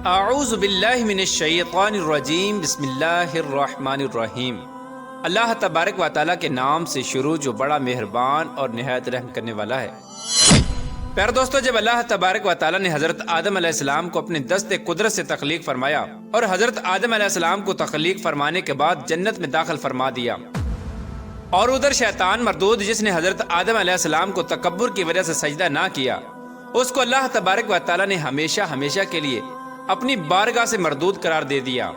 اعوذ باللہ من الشیطان الرجیم بسم اللہ الرحمن الرحیم۔ اللہ تبارک و تعالیٰ کے نام سے شروع جو بڑا مہربان اور نہایت رحم کرنے والا ہے۔ پیارے دوستو، جب اللہ تبارک و تعالیٰ نے حضرت آدم علیہ السلام کو اپنے دست قدرت سے تخلیق فرمایا اور حضرت آدم علیہ السلام کو تخلیق فرمانے کے بعد جنت میں داخل فرما دیا، اور ادھر شیطان مردود جس نے حضرت آدم علیہ السلام کو تکبر کی وجہ سے سجدہ نہ کیا، اس کو اللہ تبارک و تعالیٰ نے ہمیشہ ہمیشہ کے لیے اپنی بارگاہ سے مردود قرار دے دیا۔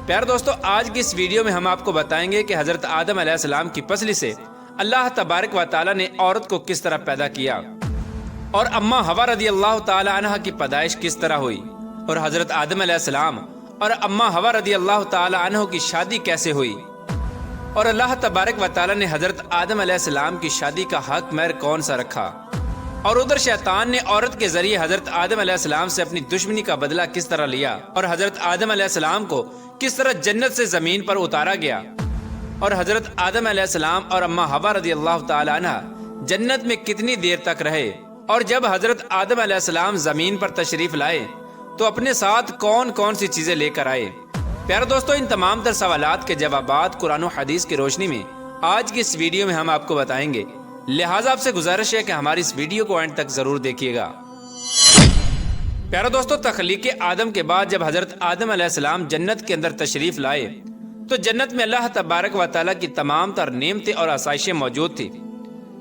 پیارے دوستو، آج کی اس ویڈیو میں ہم آپ کو بتائیں گے کہ حضرت آدم علیہ السلام کی پسلی سے اللہ تبارک و تعالیٰ نے عورت کو کس طرح پیدا کیا، اور اماں حوا رضی اللہ تعالی عنہ کی پیدائش کس طرح ہوئی، اور حضرت آدم علیہ السلام اور اماں حوا رضی اللہ تعالی عنہ کی شادی کیسے ہوئی، اور اللہ تبارک و تعالیٰ نے حضرت آدم علیہ السلام کی شادی کا حق مہر کون سا رکھا، اور ادھر شیطان نے عورت کے ذریعے حضرت آدم علیہ السلام سے اپنی دشمنی کا بدلہ کس طرح لیا، اور حضرت آدم علیہ السلام کو کس طرح جنت سے زمین پر اتارا گیا، اور حضرت آدم علیہ السلام اور اماں حوا رضی اللہ تعالی عنہ جنت میں کتنی دیر تک رہے، اور جب حضرت آدم علیہ السلام زمین پر تشریف لائے تو اپنے ساتھ کون کون سی چیزیں لے کر آئے۔ پیارے دوستو، ان تمام تر سوالات کے جوابات قرآن و حدیث کی روشنی میں آج کی اس ویڈیو میں ہم آپ کو بتائیں گے، لہٰذا آپ سے گزارش ہے کہ ہماری اس ویڈیو کو اینڈ تک ضرور دیکھیے گا۔ پیارے دوستو، تخلیق آدم کے بعد جب حضرت آدم علیہ السلام جنت کے اندر تشریف لائے تو جنت میں اللہ تبارک و تعالیٰ کی تمام تر نعمتیں اور آسائشیں موجود تھی،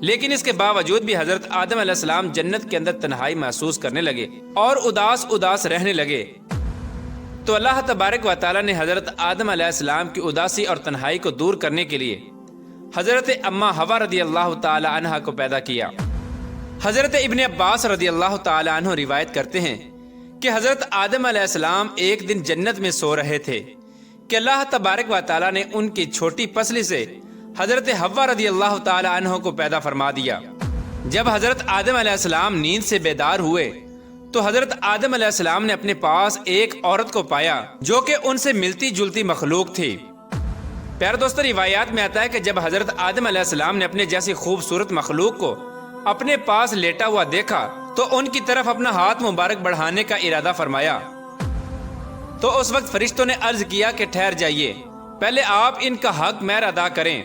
لیکن اس کے باوجود بھی حضرت آدم علیہ السلام جنت کے اندر تنہائی محسوس کرنے لگے اور اداس رہنے لگے۔ تو اللہ تبارک و تعالیٰ نے حضرت آدم علیہ السلام کی اداسی اور تنہائی کو دور کرنے کے لیے حضرت اماں حوا رضی اللہ تعالی عنہ کو پیدا کیا۔ حضرت ابن عباس رضی اللہ تعالی عنہ روایت کرتے ہیں کہ حضرت آدم علیہ السلام ایک دن جنت میں سو رہے تھے کہ اللہ تبارک و تعالیٰ نے ان کی چھوٹی پسلی سے حضرت حوا رضی اللہ تعالی عنہ کو پیدا فرما دیا۔ جب حضرت آدم علیہ السلام نیند سے بیدار ہوئے تو حضرت آدم علیہ السلام نے اپنے پاس ایک عورت کو پایا جو کہ ان سے ملتی جلتی مخلوق تھی۔ پیارے دوستو، روایات میں آتا ہے کہ جب حضرت آدم علیہ السلام نے اپنے جیسی خوبصورت مخلوق کو اپنے پاس لیٹا ہوا دیکھا تو ان کی طرف اپنا ہاتھ مبارک بڑھانے کا ارادہ فرمایا، تو اس وقت فرشتوں نے عرض کیا کہ ٹھہر جائیے، پہلے آپ ان کا حق مہر ادا کریں۔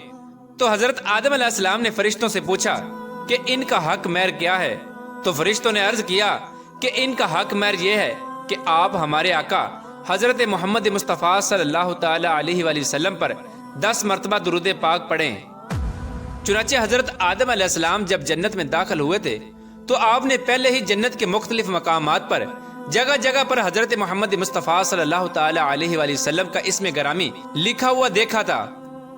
تو حضرت آدم علیہ السلام نے فرشتوں سے پوچھا کہ ان کا حق مہر کیا ہے، تو فرشتوں نے عرض کیا کہ ان کا حق مہر یہ ہے کہ آپ ہمارے آقا حضرت محمد مصطفیٰ صلی اللہ تعالی علیہ وآلہ وسلم پر 10 مرتبہ درود پاک پڑھیں۔ چنانچہ حضرت آدم علیہ السلام جب جنت میں داخل ہوئے تھے تو آپ نے پہلے ہی جنت کے مختلف مقامات پر جگہ جگہ پر حضرت محمد مصطفیٰ صلی اللہ تعالی علیہ وآلہ وسلم کا اسم گرامی لکھا ہوا دیکھا تھا،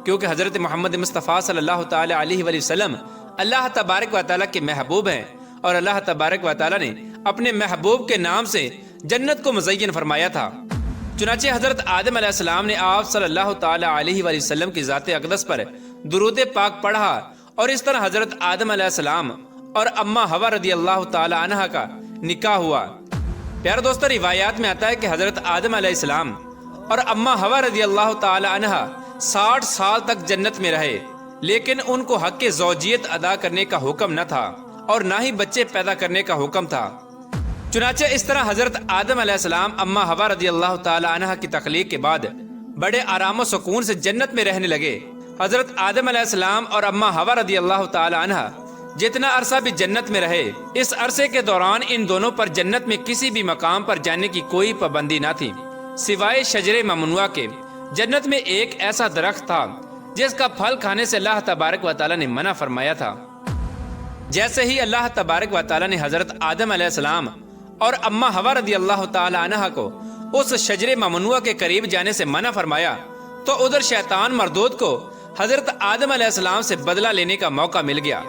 کیونکہ حضرت محمد مصطفیٰ صلی اللہ تعالی علیہ وآلہ وسلم اللہ تبارک و تعالیٰ کے محبوب ہیں، اور اللہ تبارک و تعالیٰ نے اپنے محبوب کے نام سے جنت کو مزین فرمایا تھا۔ چنانچہ حضرت آدم علیہ السلام نے آپ صلی اللہ تعالی علیہ وآلہ وسلم کی ذات اقدس پر درود پاک پڑھا، اور اس طرح حضرت آدم علیہ السلام اور اماں حوا رضی اللہ تعالی عنہ کا نکاح ہوا۔ پیارے دوستو، روایات میں آتا ہے کہ حضرت آدم علیہ السلام اور اماں حوا رضی اللہ تعالی عنہ 60 سال تک جنت میں رہے، لیکن ان کو حق زوجیت ادا کرنے کا حکم نہ تھا اور نہ ہی بچے پیدا کرنے کا حکم تھا۔ چنانچہ اس طرح حضرت آدم علیہ السلام اماں حوا رضی اللہ تعالی عنہ کی تخلیق کے بعد بڑے آرام و سکون سے جنت میں رہنے لگے۔ حضرت آدم علیہ السلام اور اماں حوا رضی اللہ تعالی عنہ جتنا عرصہ بھی جنت میں رہے، اس عرصے کے دوران ان دونوں پر جنت میں کسی بھی مقام پر جانے کی کوئی پابندی نہ تھی سوائے شجر ممنوعہ کے۔ جنت میں ایک ایسا درخت تھا جس کا پھل کھانے سے اللہ تبارک و تعالیٰ نے منع فرمایا تھا۔ جیسے ہی اللہ تبارک و تعالیٰ نے حضرت آدم علیہ السلام اور اماں حوا رضی اللہ تعالی عنہ کو اس شجر ممنوعہ کے قریب جانے سے منع فرمایا تو ادھر شیطان مردود کو حضرت آدم علیہ السلام سے بدلہ لینے کا موقع مل گیا۔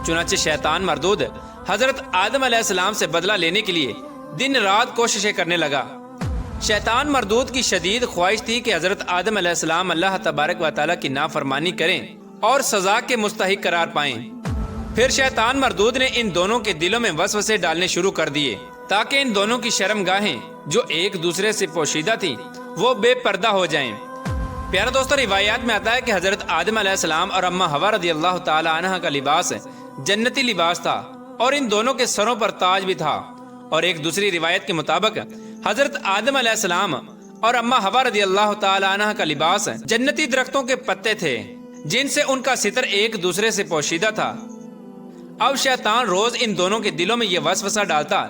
چنانچہ شیطان مردود حضرت آدم علیہ السلام سے بدلہ لینے کے لیے دن رات کوششیں کرنے لگا۔ شیطان مردود کی شدید خواہش تھی کہ حضرت آدم علیہ السلام اللہ تبارک و تعالیٰ کی نافرمانی کریں اور سزا کے مستحق قرار پائیں۔ پھر شیطان مردود نے ان دونوں کے دلوں میں وسوسے ڈالنے شروع کر دیے تاکہ ان دونوں کی شرم گاہیں جو ایک دوسرے سے پوشیدہ تھی وہ بے پردہ ہو جائیں۔ پیارے دوستو، روایات میں آتا ہے کہ حضرت آدم علیہ السلام اور اماں حوا رضی اللہ تعالی عنہ کا لباس جنتی لباس تھا، اور ان دونوں کے سروں پر تاج بھی تھا، اور ایک دوسری روایت کے مطابق حضرت آدم علیہ السلام اور اما حوا رضی اللہ تعالی عنہ کا لباس جنتی درختوں کے پتے تھے جن سے ان کا ستر ایک دوسرے سے پوشیدہ تھا۔ اب شیطان روز ان دونوں کے دلوں میں یہ وسوسہ ڈالتا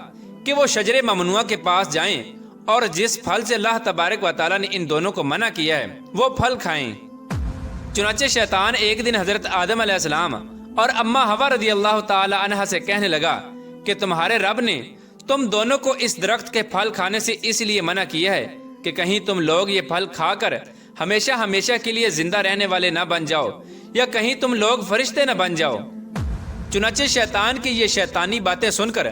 کہ وہ شجر ممنوعہ کے پاس جائیں اور جس پھل سے اللہ تبارک و تعالیٰ نے ان دونوں کو منع کیا ہے وہ پھل کھائیں۔ چنانچہ شیطان ایک دن حضرت آدم علیہ السلام اور اما حوا رضی اللہ تعالی عنہ سے کہنے لگا کہ تمہارے رب نے تم دونوں کو اس درخت کے پھل کھانے سے اس لیے منع کیا ہے کہ کہیں تم لوگ یہ پھل کھا کر ہمیشہ ہمیشہ کے لیے زندہ رہنے والے نہ بن جاؤ، یا کہیں تم لوگ فرشتے نہ بن جاؤ۔ چنانچہ شیطان کی یہ شیطانی باتیں سن کر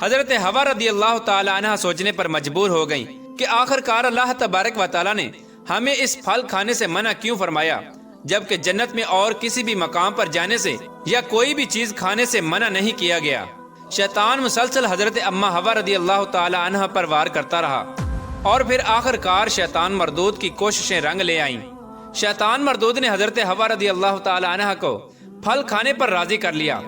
حضرت حوا رضی اللہ تعالی عنہ سوچنے پر مجبور ہو گئیں کہ آخر کار اللہ تبارک و تعالیٰ نے ہمیں اس پھل کھانے سے منع کیوں فرمایا، جبکہ جنت میں اور کسی بھی مقام پر جانے سے یا کوئی بھی چیز کھانے سے منع نہیں کیا گیا۔ شیطان مسلسل حضرت اما حوا رضی اللہ تعالی عنہ پر وار کرتا رہا اور پھر آخر کار شیطان مردود کی کوششیں رنگ لے آئیں۔ شیطان مردود نے حضرت حوا رضی اللہ تعالی عنہ کو پھل کھانے پر راضی کر لیا۔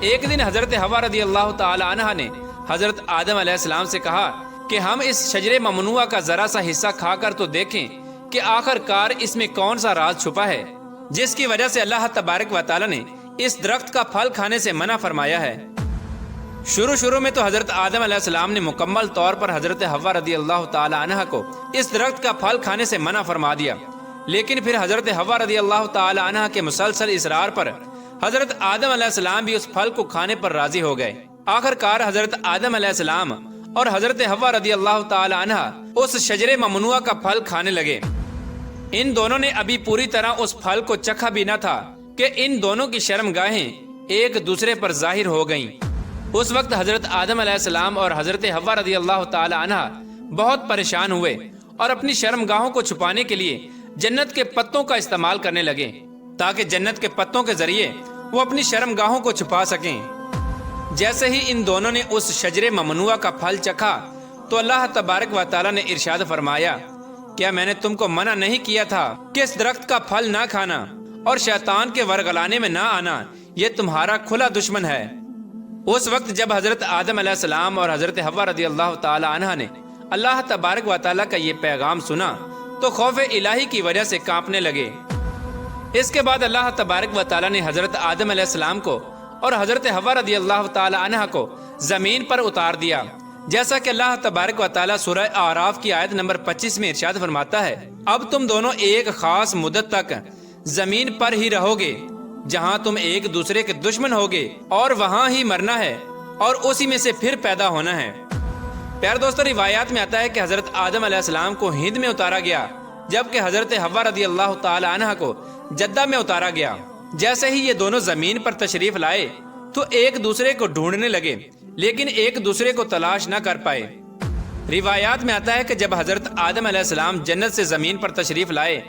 ایک دن حضرت حوا رضی اللہ تعالی عنہ نے حضرت آدم علیہ السلام سے کہا کہ ہم اس شجر ممنوعہ کا ذرا سا حصہ کھا کر تو دیکھیں کہ آخر کار اس میں کون سا راز چھپا ہے جس کی وجہ سے اللہ تبارک و تعالیٰ نے اس درخت کا پھل کھانے سے منع فرمایا ہے۔ شروع میں تو حضرت آدم علیہ السلام نے مکمل طور پر حضرت حوا رضی اللہ تعالی عنہ کو اس درخت کا پھل کھانے سے منع فرما دیا، لیکن پھر حضرت حوا رضی اللہ تعالی عنہ کے مسلسل اصرار پر حضرت آدم علیہ السلام بھی اس پھل کو کھانے پر راضی ہو گئے۔ آخر کار حضرت آدم علیہ السلام اور حضرت حوا رضی اللہ تعالی عنہ اس شجر ممنوعہ کا پھل کھانے لگے۔ ان دونوں نے ابھی پوری طرح اس پھل کو چکھا بھی نہ تھا کہ ان دونوں کی شرمگاہیں ایک دوسرے پر ظاہر ہو گئیں۔ اس وقت حضرت آدم علیہ السلام اور حضرت حوا رضی اللہ تعالی عنہ بہت پریشان ہوئے اور اپنی شرمگاہوں کو چھپانے کے لیے جنت کے پتوں کا استعمال کرنے لگے تاکہ جنت کے پتوں کے ذریعے وہ اپنی شرمگاہوں کو چھپا سکیں۔ جیسے ہی ان دونوں نے اس شجر ممنوعہ کا پھل چکھا تو اللہ تبارک و تعالیٰ نے ارشاد فرمایا، کیا میں نے تم کو منع نہیں کیا تھا کہ اس درخت کا پھل نہ کھانا اور شیطان کے ورگلانے میں نہ آنا؟ یہ تمہارا کھلا دشمن ہے۔ اس وقت جب حضرت آدم علیہ السلام اور حضرت حوا رضی اللہ تعالی عنہ نے اللہ تبارک و تعالیٰ کا یہ پیغام سنا تو خوف الہی کی وجہ سے کانپنے لگے۔ اس کے بعد اللہ تبارک و تعالیٰ نے حضرت آدم علیہ السلام کو اور حضرت حوا رضی اللہ تعالی عنہ کو زمین پر اتار دیا، جیسا کہ اللہ تبارک و تعالیٰ سورہ اعراف کی آیت نمبر 25 میں ارشاد فرماتا ہے، اب تم دونوں ایک خاص مدت تک زمین پر ہی رہو گے جہاں تم ایک دوسرے کے دشمن ہوگے اور وہاں ہی مرنا ہے اور اسی میں سے پھر پیدا ہونا ہے۔ پیارے دوستو، روایات میں آتا ہے کہ حضرت آدم علیہ السلام کو ہند میں اتارا گیا جبکہ حضرت حوا رضی اللہ تعالی عنہ کو جدہ میں اتارا گیا۔ جیسے ہی یہ دونوں زمین پر تشریف لائے تو ایک دوسرے کو ڈھونڈنے لگے لیکن ایک دوسرے کو تلاش نہ کر پائے۔ روایات میں آتا ہے کہ جب حضرت آدم علیہ السلام جنت سے زمین پر تشریف لائے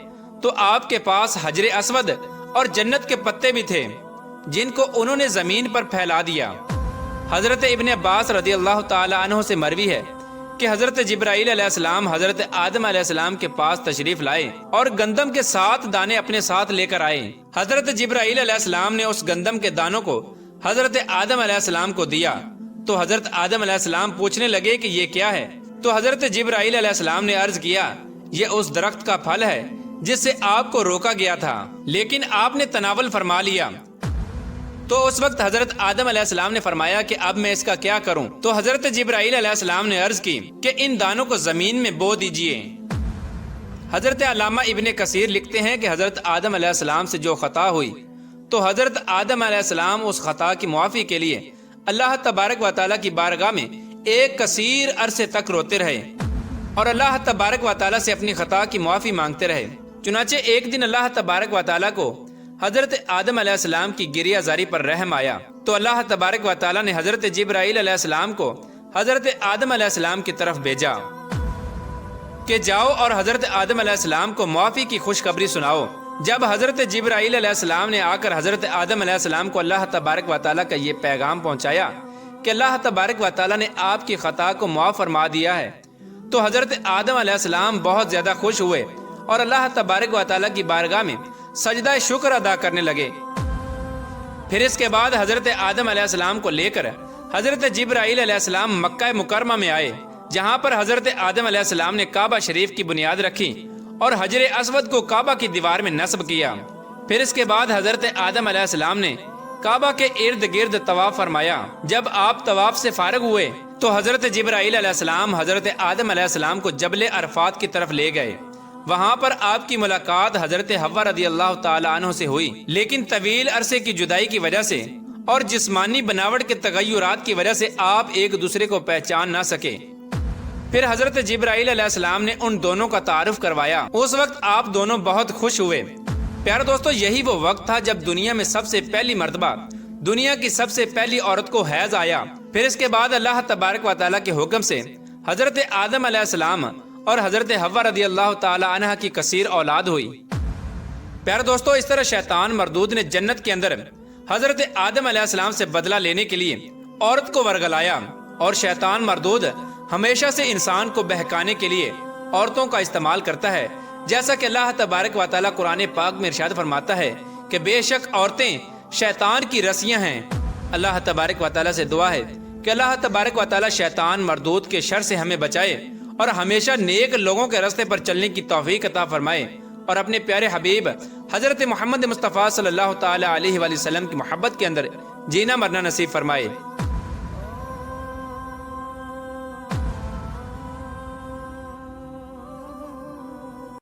تو آپ کے پاس حجر اسود اور جنت کے پتے بھی تھے جن کو انہوں نے زمین پر پھیلا دیا۔ حضرت ابن عباس رضی اللہ تعالی عنہ سے مروی ہے کہ حضرت جبرائیل علیہ السلام حضرت آدم علیہ السلام کے پاس تشریف لائے اور گندم کے 7 دانے اپنے ساتھ لے کر آئے۔ حضرت جبرائیل علیہ السلام نے اس گندم کے دانوں کو حضرت آدم علیہ السلام کو دیا تو حضرت آدم علیہ السلام پوچھنے لگے کہ یہ کیا ہے؟ تو حضرت جبرائیل علیہ السلام نے عرض کیا، یہ اس درخت کا پھل ہے جس سے آپ کو روکا گیا تھا لیکن آپ نے تناول فرما لیا۔ تو اس وقت حضرت آدم علیہ السلام نے فرمایا کہ اب میں اس کا کیا کروں؟ تو حضرت جبرائیل علیہ السلام نے عرض کی کہ ان دانوں کو زمین میں بو دیجئے۔ حضرت علامہ ابن کثیر لکھتے ہیں کہ حضرت آدم علیہ السلام سے جو خطا ہوئی تو حضرت آدم علیہ السلام اس خطا کی معافی کے لیے اللہ تبارک و تعالیٰ کی بارگاہ میں ایک کثیر عرصے تک روتے رہے اور اللہ تبارک و تعالیٰ سے اپنی خطا کی معافی مانگتے رہے۔ چنانچہ ایک دن اللہ تبارک و تعالیٰ کو حضرت آدم علیہ السلام کی گریہ زاری پر رحم آیا تو اللہ تبارک و تعالیٰ نے حضرت جبرائیل علیہ السلام کو حضرت آدم علیہ السلام کی طرف بھیجا کہ جاؤ اور حضرت آدم علیہ السلام کو معافی کی خوشخبری سناؤ۔ جب حضرت جبرائیل علیہ السلام نے آ کر حضرت آدم علیہ السلام کو اللہ تبارک و تعالیٰ کا یہ پیغام پہنچایا کہ اللہ تبارک و تعالیٰ نے آپ کی خطا کو معاف فرما دیا ہے تو حضرت آدم علیہ السلام بہت زیادہ خوش ہوئے اور اللہ تبارک و تعالیٰ کی بارگاہ میں سجدہ شکر ادا کرنے لگے۔ پھر اس کے بعد حضرت آدم علیہ السلام کو لے کر حضرت جبرائیل علیہ السلام مکہ مکرمہ میں آئے جہاں پر حضرت آدم علیہ السلام نے کعبہ شریف کی بنیاد رکھی اور حجر اسود کو کعبہ کی دیوار میں نصب کیا۔ پھر اس کے بعد حضرت آدم علیہ السلام نے کعبہ کے ارد گرد طواف فرمایا۔ جب آپ طواف سے فارغ ہوئے تو حضرت جبرائیل علیہ السلام حضرت آدم علیہ السلام کو جبل عرفات کی طرف لے گئے۔ وہاں پر آپ کی ملاقات حضرت حوا رضی اللہ تعالی عنہ سے ہوئی، لیکن طویل عرصے کی جدائی کی وجہ سے اور جسمانی بناوٹ کے تغیرات کی وجہ سے آپ ایک دوسرے کو پہچان نہ سکے۔ پھر حضرت جبرائیل علیہ السلام نے ان دونوں کا تعارف کروایا۔ اس وقت آپ دونوں بہت خوش ہوئے۔ پیارے دوستو، یہی وہ وقت تھا جب دنیا میں سب سے پہلی مرتبہ دنیا کی سب سے پہلی عورت کو حیض آیا۔ پھر اس کے بعد اللہ تبارک و تعالیٰ کے حکم سے حضرت آدم علیہ السلام اور حضرت حوا رضی اللہ تعالی عنہ کی کثیر اولاد ہوئی۔ پیارے دوستو، اس طرح شیطان مردود نے جنت کے اندر حضرت آدم علیہ السلام سے بدلہ لینے کے لیے عورت کو ورگلایا، اور شیطان مردود ہمیشہ سے انسان کو بہکانے کے لیے عورتوں کا استعمال کرتا ہے، جیسا کہ اللہ تبارک و تعالیٰ قرآن پاک میں ارشاد فرماتا ہے کہ بے شک عورتیں شیطان کی رسیاں ہیں۔ اللہ تبارک و تعالیٰ سے دعا ہے کہ اللہ تبارک و تعالیٰ شیطان مردود کے شر سے ہمیں بچائے اور ہمیشہ نیک لوگوں کے راستے پر چلنے کی توفیق عطا فرمائے، اور اپنے پیارے حبیب حضرت محمد مصطفیٰ صلی اللہ تعالی علیہ وآلہ وسلم کی محبت کے اندر جینا مرنا نصیب فرمائے۔